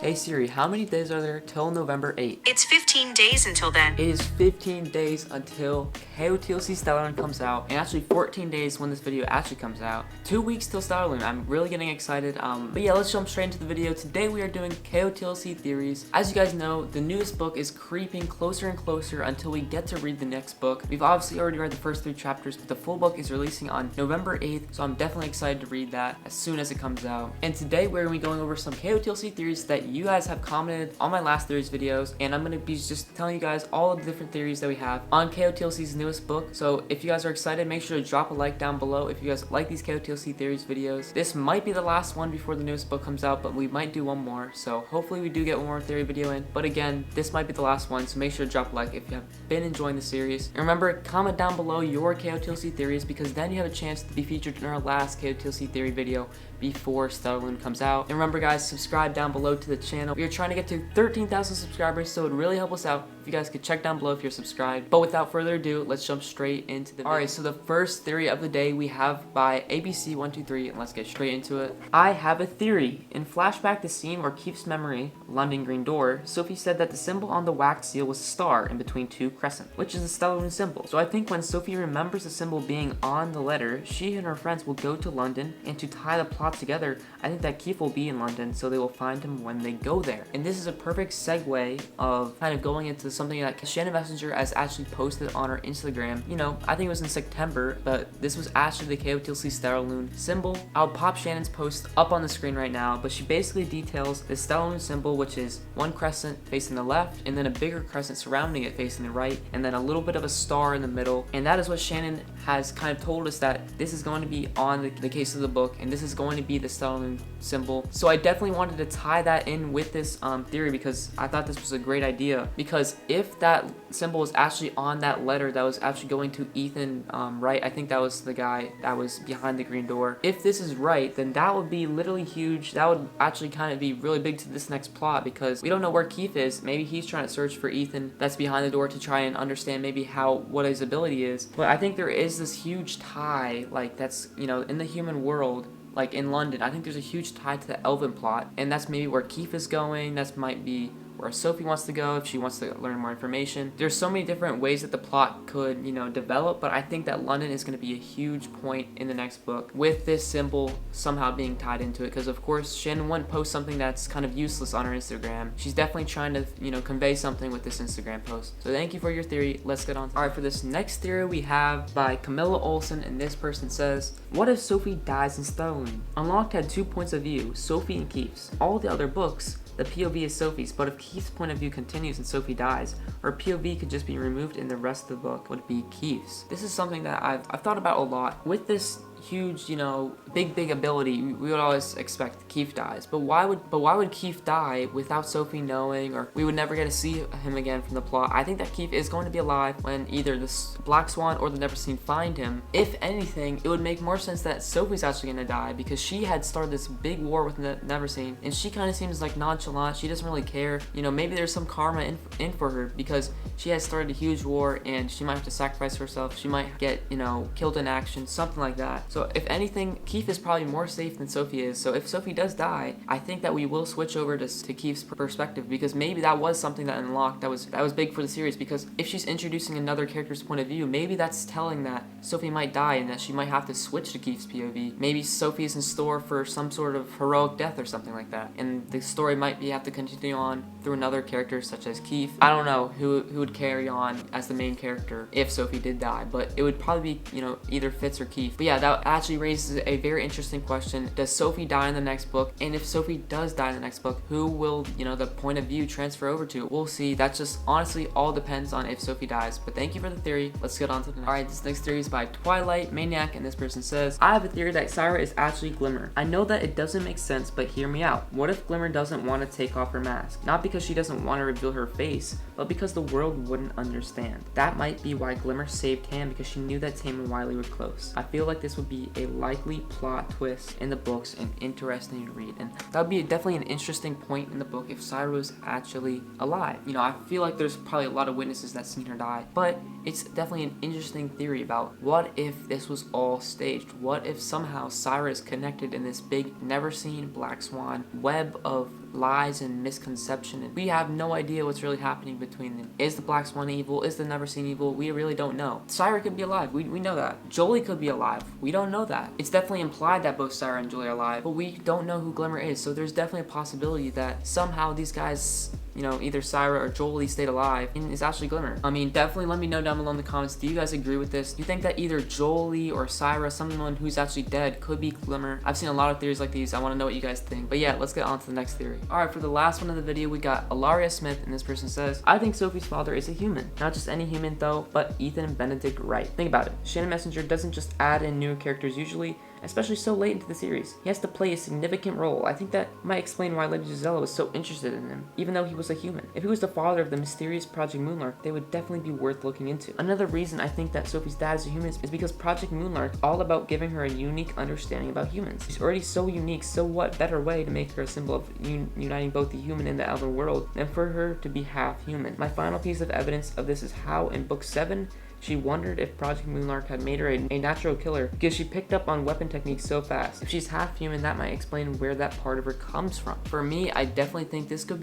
Hey Siri, how many days are there till November 8th? It's 15 days until then. It is 15 days until KOTLC Stellarlune comes out, and actually 14 days when this video actually comes out. 2 weeks till Stellarlune. I'm really getting excited. But yeah, let's jump straight into the video. Today we are doing KOTLC theories. As you guys know, the newest book is creeping closer and closer until we get to read the next book. We've obviously already read the first 3 chapters, but the full book is releasing on November 8th, so I'm definitely excited to read that as soon as it comes out. And today we're going to be going over some KOTLC theories that you guys have commented on my last theories videos, and I'm going to be just telling you guys all of the different theories that we have on KOTLC's newest book. So if you guys are excited, make sure to drop a like down below if you guys like these KOTLC theories videos. This might be the last one before the newest book comes out, but we might do one more, so hopefully we do get one more theory video in. But again, this might be the last one, so make sure to drop a like if you have been enjoying the series. And remember, comment down below your KOTLC theories, because then you have a chance to be featured in our last KOTLC theory video before Stellarlune comes out. And remember guys, subscribe down below to the channel. We are trying to get to 13,000 subscribers, so it would really help us out if you guys could check down below if you're subscribed. But without further ado, let's jump straight into the video. Alright, so the first theory of the day we have by ABC123, and let's get straight into it. I have a theory. In flashback, the scene where Keefe's memory, London Green Door, Sophie said that the symbol on the wax seal was a star in between 2 crescents, which is the Stellarlune symbol. So I think when Sophie remembers the symbol being on the letter, she and her friends will go to London, and to tie the plot together, I think that Keefe will be in London, so they will find him when they go there. And this is a perfect segue of kind of going into something that Shannon Messengers has actually posted on her Instagram. You know, I think it was in September, but this was actually the KOTLC Stellarlune symbol. I'll pop Shannon's post up on the screen right now, but she basically details the Stellarlune symbol, which is 1 crescent facing the left, and then a bigger crescent surrounding it facing the right, and then a little bit of a star in the middle. And that is what Shannon has kind of told us, that this is going to be on the case of the book, and this is going to be the Stellarlune symbol. So I definitely wanted to tie that in with this theory, because I thought this was a great idea. Because if that symbol was actually on that letter that was actually going to Ethan, right, I think that was the guy that was behind the green door. If this is right, then that would be literally huge. That would actually kind of be really big to this next plot, because we don't know where Keefe is. Maybe he's trying to search for Ethan that's behind the door to try and understand maybe what his ability is. But I think there is this huge tie, like, that's, you know, in the human world, like in London. I think there's a huge tie to the Elven plot, and that's maybe where Keefe is going. That might be where Sophie wants to go if she wants to learn more information. There's so many different ways that the plot could, you know, develop, but I think that London is going to be a huge point in the next book, with this symbol somehow being tied into it, because of course Shannon wouldn't post something that's kind of useless on her Instagram. She's definitely trying to, you know, convey something with this Instagram post. So thank you for your theory. Let's get on. Alright, for this next theory we have by CamillaOlson, and this person says, what if Sophie dies in Stellarlune? Unlocked had 2 points of view, Sophie and Keefe's. All the other books, the POV is Sophie's, but if Keefe's point of view continues and Sophie dies, her POV could just be removed and the rest of the book would be Keefe's. This is something that I've thought about a lot. With this huge, you know, big ability, we would always expect Keefe dies. But why would Keefe die without Sophie knowing, or we would never get to see him again from the plot? I think that Keefe is going to be alive when either the Black Swan or the Neverseen find him. If anything, it would make more sense that Sophie's actually going to die, because she had started this big war with Neverseen, and she kind of seems like nonchalant. She doesn't really care. You know, maybe there's some karma in for her, because she has started a huge war and she might have to sacrifice herself. She might get, you know, killed in action, something like that. So if anything, Keefe is probably more safe than Sophie is. So if Sophie does die, I think that we will switch over to Keefe's perspective, because maybe that was something that unlocked that was big for the series. Because if she's introducing another character's point of view, maybe that's telling that Sophie might die and that she might have to switch to Keefe's POV. Maybe Sophie is in store for some sort of heroic death or something like that, and the story might have to continue on through another character such as Keefe. I don't know who would carry on as the main character if Sophie did die, but it would probably be, you know, either Fitz or Keefe. But yeah, that actually raises a very interesting question. Does Sophie die in the next book? And if Sophie does die in the next book, who will, you know, the point of view transfer over to? We'll see. That just honestly all depends on if Sophie dies. But thank you for the theory. Let's get on to the next. Alright, this next theory is by Twilightmaniac, and this person says, I have a theory that Syra is actually Glimmer. I know that it doesn't make sense, but hear me out. What if Glimmer doesn't want to take off her mask? Not because she doesn't want to reveal her face, but because the world wouldn't understand. That might be why Glimmer saved Tam, because she knew that Tam and Wiley were close. I feel like this would be a likely plot twist in the books and interesting to read, and that would be definitely an interesting point in the book if Syra was actually alive. You know, I feel like there's probably a lot of witnesses that seen her die, but it's definitely an interesting theory about what if this was all staged. What if somehow Syra is connected in this big Neverseen Black Swan web of lies and misconception, and we have no idea what's really happening between them. Is the Black Swan evil? Is the Neverseen evil? We really don't know. Syra could be alive. We know that. Jolie could be alive. We don't know that. It's definitely implied that both Syra and Jolie are alive, but we don't know who Glimmer is, so there's definitely a possibility that somehow these guys, you know, either Syra or Jolie stayed alive and it's actually Glimmer. I mean, definitely let me know down below in the comments, do you guys agree with this? Do you think that either Jolie or Syra, someone who's actually dead, could be Glimmer? I've seen a lot of theories like these. I want to know what you guys think. But yeah, let's get on to the next theory. Alright, for the last one of the video, we got Ellaria Smith, and this person says, I think Sophie's father is a human. Not just any human though, but Ethan Benedict Wright. Think about it. Shannon Messenger doesn't just add in new characters usually, especially so late into the series. He has to play a significant role. I think that might explain why Lady Gisela was so interested in him, even though he was a human. If he was the father of the mysterious Project Moonlark, they would definitely be worth looking into. Another reason I think that Sophie's dad is a human is because Project Moonlark is all about giving her a unique understanding about humans. She's already so unique, so what better way to make her a symbol of uniting both the human and the elven world than for her to be half human. My final piece of evidence of this is how in book 7, she wondered if Project Moonlark had made her a natural killer because she picked up on weapon techniques so fast. If she's half human, that might explain where that part of her comes from. For me, I definitely think this could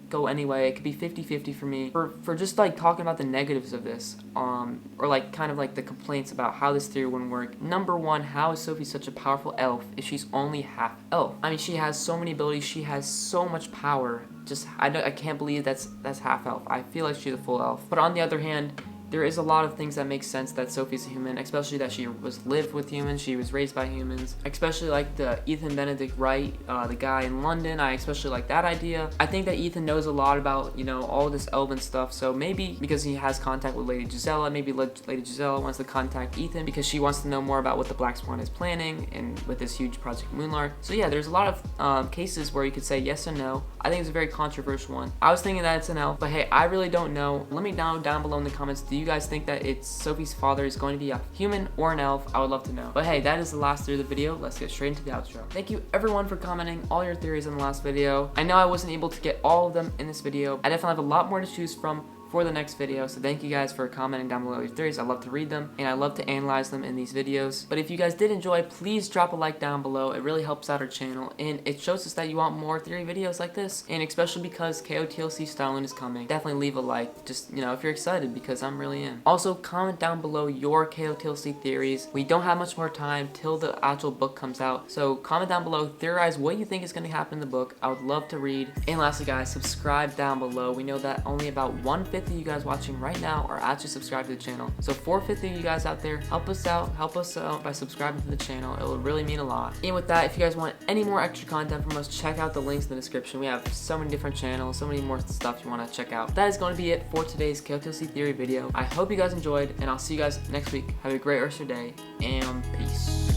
go anyway. It could be 50-50 for me. For just like talking about the negatives of this, or like kind of like the complaints about how this theory wouldn't work. Number one, how is Sophie such a powerful elf if she's only half elf? I mean, she has so many abilities, she has so much power. Just I can't believe that's half elf. I feel like she's a full elf. But on the other hand, there is a lot of things that make sense that Sophie's a human, especially that she lived with humans, she was raised by humans, especially like the Ethan Benedict Wright, the guy in London. I especially like that idea. I think that Ethan knows a lot about, you know, all this elven stuff, so maybe because he has contact with Lady Gisela, maybe Lady Gisela wants to contact Ethan because she wants to know more about what the Black Swan is planning and with this huge Project Moonlark. So yeah, there's a lot of cases where you could say yes and no. I think it's a very controversial one. I was thinking that it's an elf, but hey, I really don't know. Let me know down below in the comments, do you guys think that it's Sophie's father is going to be a human or an elf? I would love to know. But hey, that is the last theory of the video. Let's get straight into the outro. Thank you everyone for commenting all your theories in the last video. I know I wasn't able to get all of them in this video. I definitely have a lot more to choose from for the next video, so thank you guys for commenting down below your theories. I love to read them and I love to analyze them in these videos. But if you guys did enjoy, please drop a like down below. It really helps out our channel and it shows us that you want more theory videos like this, and especially because KOTLC Stellarlune is coming. Definitely leave a like, just, you know, if you're excited, because I'm really am. Also, comment down below your KOTLC theories. We don't have much more time till the actual book comes out, so comment down below, theorize what you think is going to happen in the book. I would love to read. And lastly guys, subscribe down below. We know that only about 1/5 of you guys watching right now are actually subscribed to the channel, so 4/5 of you guys out there, help us out by subscribing to the channel. It would really mean a lot. And with that, if you guys want any more extra content from us, check out the links in the description. We have so many different channels, so many more stuff you want to check out. That is going to be it for today's KOTLC theory video. I hope you guys enjoyed, and I'll see you guys next week. Have a great rest of your day, and peace.